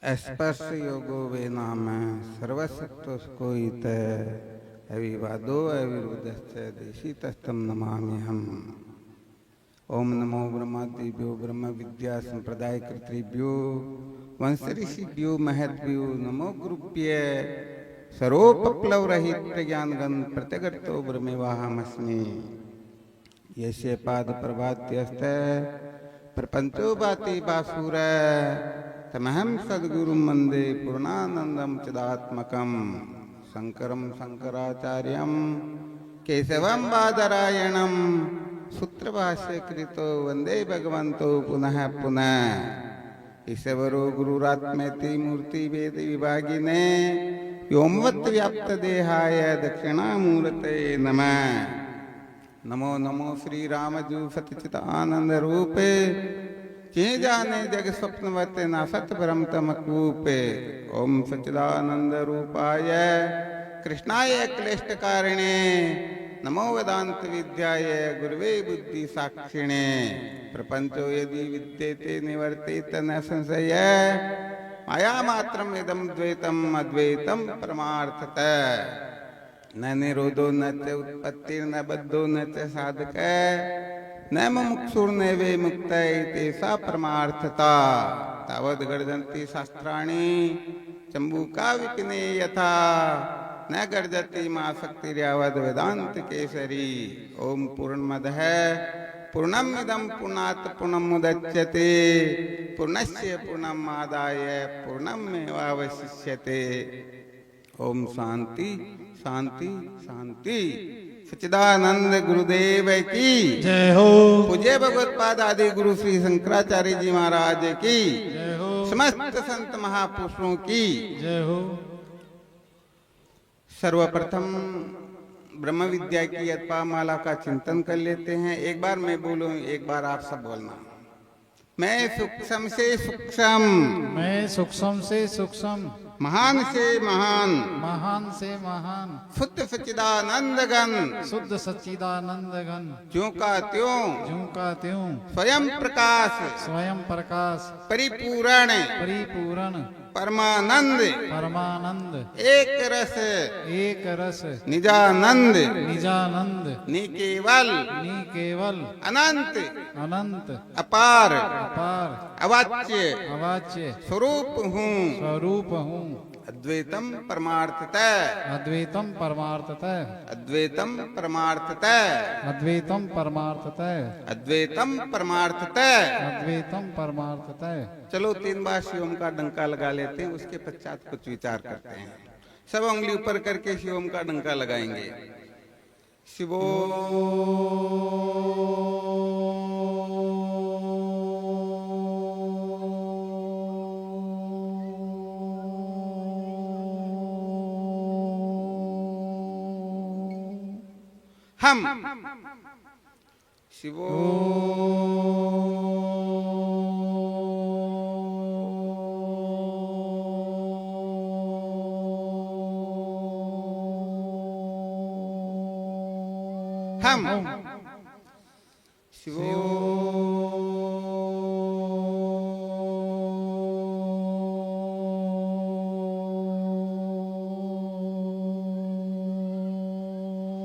स्पर्श योगो वे नाम सर्वसत्व कोई अविवादो अविरुद्धश्च देशी तस्तम नमामि हम। ओम नमो ब्रह्मादिभ्यो ब्रह्म विद्या संप्रदाय कर्तृभ्यो वंश ऋषिभ्यो महद्भ्यो नमो गुरुभ्य सर्वोपप्लव रहित प्रज्ञान गण प्रत्यगतो ब्रह्मेवाहमस्मि। यस्य पाद प्रभात्यस्त प्रपंचो बाति बासुर तमहं सद्गुरुं वंदे पूर्णानंदं चिदात्मकं शंकरं शंकराचार्यं केशवं बादरायणं सूत्रभाष्य कृतो वंदे भगवन्तो पुनः पुनः। ईश्वरो गुरुरात्मेति मूर्ति वेद विभागिने व्योमवत् व्याप्त देहाय दक्षिणामूर्ते नमः। नमो नमो श्री रामजू सतचित आनंद रूपे जे जाने जग स्वप्नवत नासत भ्रम तमकूपे। ओम सच्चिदानंद रूपाय कृष्णाय क्लेष्ट कारिणे नमो वेदांत विद्याय गुरुवे बुद्धि साक्षिणे। प्रपंचो यदि विद्यते निवर्तेत न संशय माया मात्रम इदम द्वैतम अद्वैतम परमार्थतः। न निरोधो न च उत्पत्ति न बद्धो न च साधक न मुमुक्षुर न वे मुक्त तेषा परमार्थता। तावद् गर्जन्ति शास्त्राणि चंबूका विपिने यथा न गर्जति मा शक्तिर्यावद् वेदांत केसरी। ओम पूर्णमदः पूर्णमिदं पूर्णात् पूर्णमुदच्यते पूर्णस्य पूर्णमादाय पूर्णमेवावशिष्यते। ओम शांति शांति शांति। सच्चिदानंद गुरुदेव की जय हो। पूज्य भगवत्पाद आदि गुरु श्री शंकराचार्य जी महाराज की जय हो। समस्त संत महापुरुषों की जय हो। सर्वप्रथम ब्रह्म विद्या की अथवा माला का चिंतन कर लेते हैं। एक बार मैं बोलूं, एक बार आप सब बोलना। मैं सूक्ष्म से सूक्ष्म, मैं सूक्ष्म से सूक्ष्म, महान से महान, महान से महान, शुद्ध सच्चिदानंद घन, शुद्ध सच्चिदानंद घन, ज्यों का त्यों स्वयं प्रकाश, स्वयं प्रकाश, परिपूर्ण परिपूर्ण, परमानंद, परमानंद, एक रस, निजानंद, निजानंद, निकेवल, निकेवल, अनंत, अनंत, अपार, अपार, अवाच्य, अवाच्य स्वरूप हूँ। स्वरूप हूँ। अद्वैतम परमार्थतः, अद्वैतम परमार्थतः, अद्वैतम परमार्थतः, अद्वैतम परमार्थतः, अद्वैतम परमार्थतः। अद्वैतम परमार्थतः। चलो 3 बार शिवम का डंका लगा लेते हैं, उसके पश्चात कुछ विचार करते हैं। सब उंगली ऊपर करके शिवम का डंका लगाएंगे। शिवो हम शिवो हम शिवो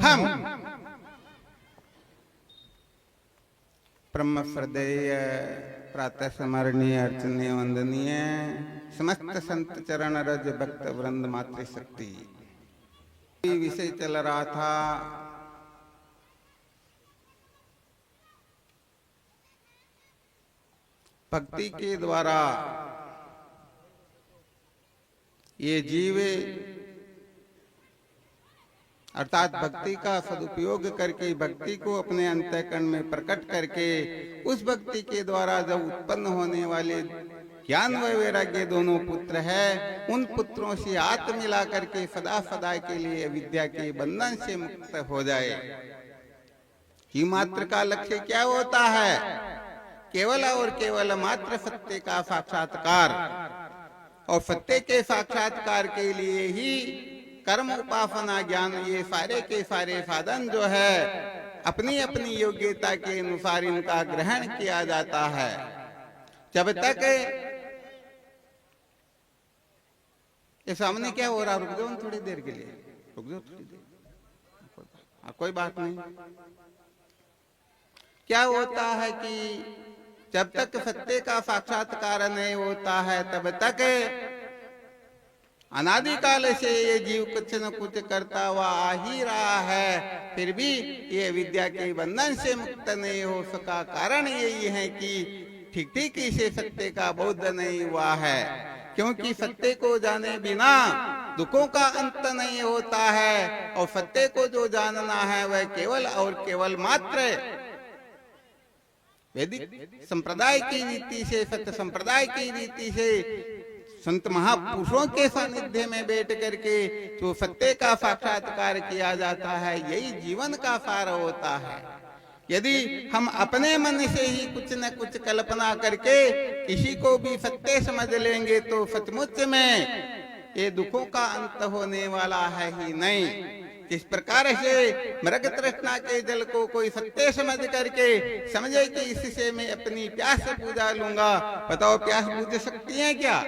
हम ब्रह्म हृदय प्रातः स्मरणीय अर्चनीय वंदनीय समस्त संत चरण रज भक्त वृंद मातृशक्ति। विषय चल रहा था भक्ति के द्वारा ये जीव अर्थात भक्ति का सदुपयोग करके भक्ति को अपने अंतःकरण में प्रकट करके उस भक्ति के द्वारा जब उत्पन्न होने वाले ज्ञान व वैराग्य दोनों पुत्र है, उन पुत्रों से हाथ मिला करके सदा सदा के लिए विद्या के बंधन से मुक्त हो जाए। ही मात्र का लक्ष्य क्या होता है? केवल और केवल मात्र सत्य का साक्षात्कार, और सत्य के साक्षात्कार के लिए ही कर्म उपासना ज्ञान ये सारे के सारे साधन जो है अपनी अपनी योग्यता के अनुसार इनका ग्रहण किया जाता है। जब तक ये सामने क्या हो रहा, रुक जाओ ना थोड़ी देर के लिए, रुक जाओ थोड़ी देर, कोई बात नहीं। क्या होता है कि जब तक सत्य का साक्षात्कार नहीं होता है तब तक अनादिकाल से ये जीव कुछ न कुछ करता हुआ आ ही रहा है, फिर भी ये विद्या के बंधन से मुक्त नहीं हो सका। कारण यही है कि ठीक ठीक इसे सत्य का बोध नहीं हुआ है, क्योंकि सत्य को जाने बिना दुखों का अंत नहीं होता है। और सत्य को जो जानना है वह केवल और केवल मात्र वैदिक संप्रदाय की रीति से, सत्य संप्रदाय की रीति से, संत महापुरुषों के सानिध्य में बैठ करके जो सत्य का साक्षात्कार किया जाता है, यही जीवन का सार होता है। यदि हम अपने मन से ही कुछ न कुछ कल्पना करके किसी को भी सत्य समझ लेंगे तो सचमुच में ये दुखों का अंत होने वाला है ही नहीं। जिस प्रकार से मृग तृष्णा के जल को कोई सत्य समझ करके समझे कि इससे मैं अपनी प्यास बुझा लूंगा, बताओ प्यास बुझ सकती है क्या?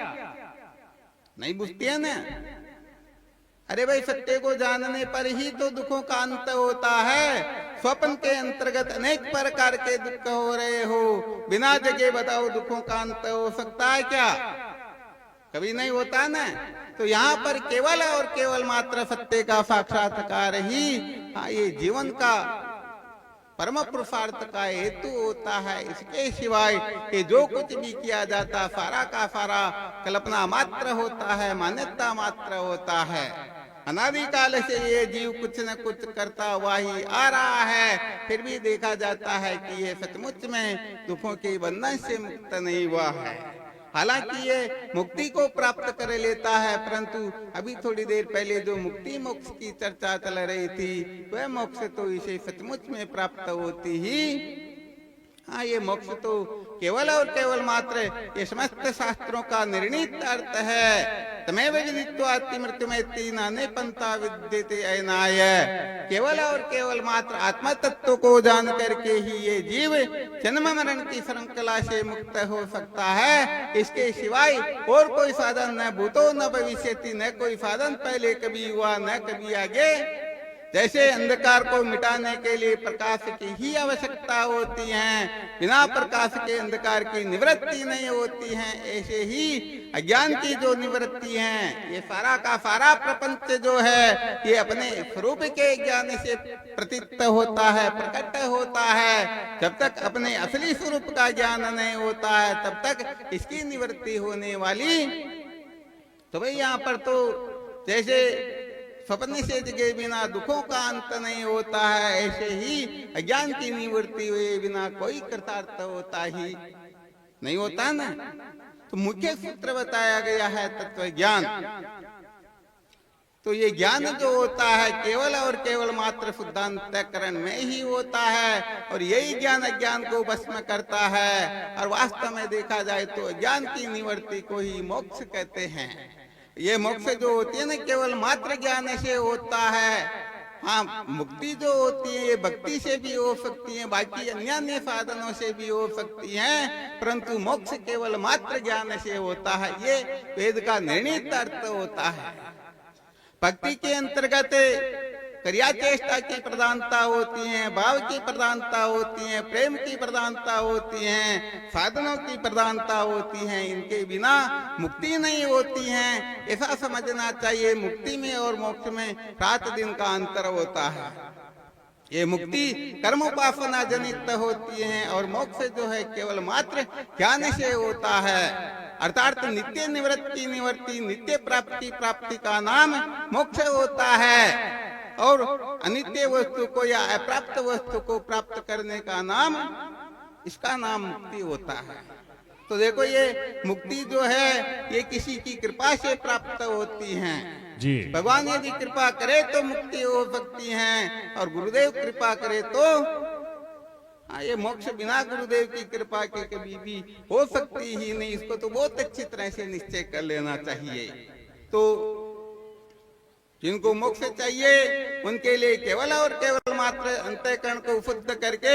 नहीं बुझती है ना। अरे भाई, सत्य को जानने पर ही तो दुखों का अंत होता है। स्वप्न के अंतर्गत अनेक प्रकार के दुख हो रहे हो, बिना जगे बताओ दुखों का अंत हो सकता है क्या? कभी नहीं होता ना। तो यहाँ पर केवल और केवल मात्र सत्य का साक्षात्कार ही ये जीवन का परम पुरुषार्थ का हेतु होता है। इसके सिवाय ये जो कुछ भी किया जाता सारा का सारा कल्पना मात्र होता है, मान्यता मात्र होता है। अनादिकाल से ये जीव कुछ न कुछ करता हुआ ही आ रहा है, फिर भी देखा जाता है कि ये सचमुच में दुखों के बंधन से मुक्त नहीं हुआ है। हालांकि ये मुक्ति को प्राप्त कर लेता है, परंतु अभी थोड़ी देर पहले जो मुक्ति मोक्ष की चर्चा चल रही थी, वह मोक्ष तो इसे सचमुच में प्राप्त होती ही। हाँ, ये मोक्ष तो केवल और केवल मात्र ये समस्त शास्त्रों का निर्णीत अर्थ है। तमेव विदित्वाति मृत्युमेति नाने पंथा विद्यते अयनाय। केवल और केवल मात्र आत्मा तत्व को जान करके ही ये जीव जन्म मरण की श्रृंखला से मुक्त हो सकता है। इसके सिवाय और कोई साधन न भूतो न भविष्यति, न कोई साधन पहले कभी हुआ न कभी आगे। जैसे अंधकार को मिटाने के लिए प्रकाश की ही आवश्यकता होती है, बिना प्रकाश के अंधकार की निवृत्ति नहीं होती है, ऐसे ही अज्ञान की जो निवृत्ति है, ये सारा का सारा प्रपंच जो है ये अपने स्वरूप के ज्ञान से प्रतीत होता है, प्रकट होता है। जब तक अपने असली स्वरूप का ज्ञान नहीं होता है तब तक इसकी निवृत्ति होने वाली। तो भाई यहाँ पर तो जैसे स्वप्न से जगे बिना दुखों का अंत नहीं होता है, ऐसे ही अज्ञान की निवृत्ति हुए बिना कोई कृतार्थ होता ही नहीं होता ना। तो मुख्य सूत्र बताया गया है तत्व ज्ञान। तो ये ज्ञान जो होता है केवल और केवल मात्र शुद्धांतकरण में ही होता है, और यही ज्ञान अज्ञान को भस्म करता है। और वास्तव में देखा जाए तो अज्ञान की निवृत्ति को ही मोक्ष कहते हैं। ये मोक्ष जो होती है ना केवल मात्र ज्ञान से होता है। हाँ, मुक्ति जो होती है ये भक्ति से भी हो सकती है, बाकी अन्य अन्य साधनों से भी हो सकती है, परंतु मोक्ष केवल मात्र ज्ञान से होता है। ये वेद का निर्णीत अर्थ होता है। भक्ति के अंतर्गत क्रिया चेष्टा की प्रधानता होती है, भाव की प्रधानता होती है, प्रेम की प्रधानता होती है, साधनों की प्रधानता होती है। इनके बिना मुक्ति नहीं होती है, ऐसा समझना चाहिए। मुक्ति में और मोक्ष में रात दिन का अंतर होता है। ये मुक्ति कर्म उपासना जनित होती है और मोक्ष जो है केवल मात्र ज्ञान से होता है। अर्थात नित्य निवृत्ति नित्य प्राप्ति का नाम मोक्ष होता है, और अनित्य वस्तु को या अप्राप्त वस्तु को प्राप्त करने का नाम, इसका नाम मुक्ति होता है। तो देखो ये मुक्ति जो है ये किसी की कृपा से प्राप्त होती है जी। भगवान यदि कृपा करे तो मुक्ति हो सकती है, और गुरुदेव कृपा करे तो ये मोक्ष बिना गुरुदेव की कृपा के कभी भी हो सकती ही नहीं। इसको तो बहुत अच्छी तरह से निश्चय कर लेना चाहिए। तो जिनको मोक्ष चाहिए उनके लिए केवल और केवल मात्र अंतःकरण को शुद्ध करके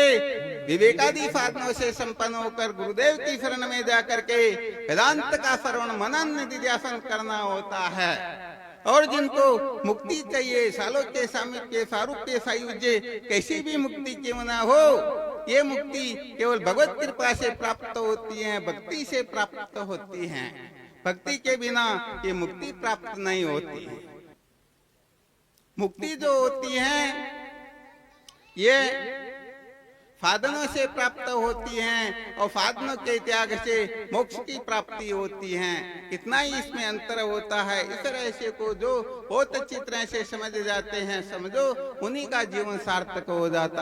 विवेकादि साधनों से संपन्न होकर गुरुदेव की शरण में जा करके वेदांत का श्रवण मनन निधिध्यासन करना होता है। और जिनको मुक्ति चाहिए, सालोक्य सामीप्य सारूप्य सायुज्य कैसी भी मुक्ति क्यों ना हो, ये मुक्ति केवल भगवत कृपा से प्राप्त होती है, भक्ति से प्राप्त होती है। भक्ति के बिना ये मुक्ति प्राप्त नहीं होती। मुक्ति जो होती है ये साधनों से प्राप्त होती हैं और साधनों के त्याग से मोक्ष की प्राप्ति होती है। कितना ही इसमें अंतर होता है। इस रहस्य को जो बहुत अच्छी तरह से समझ जाते हैं, समझो, उन्हीं का जीवन सार्थक हो जाता है।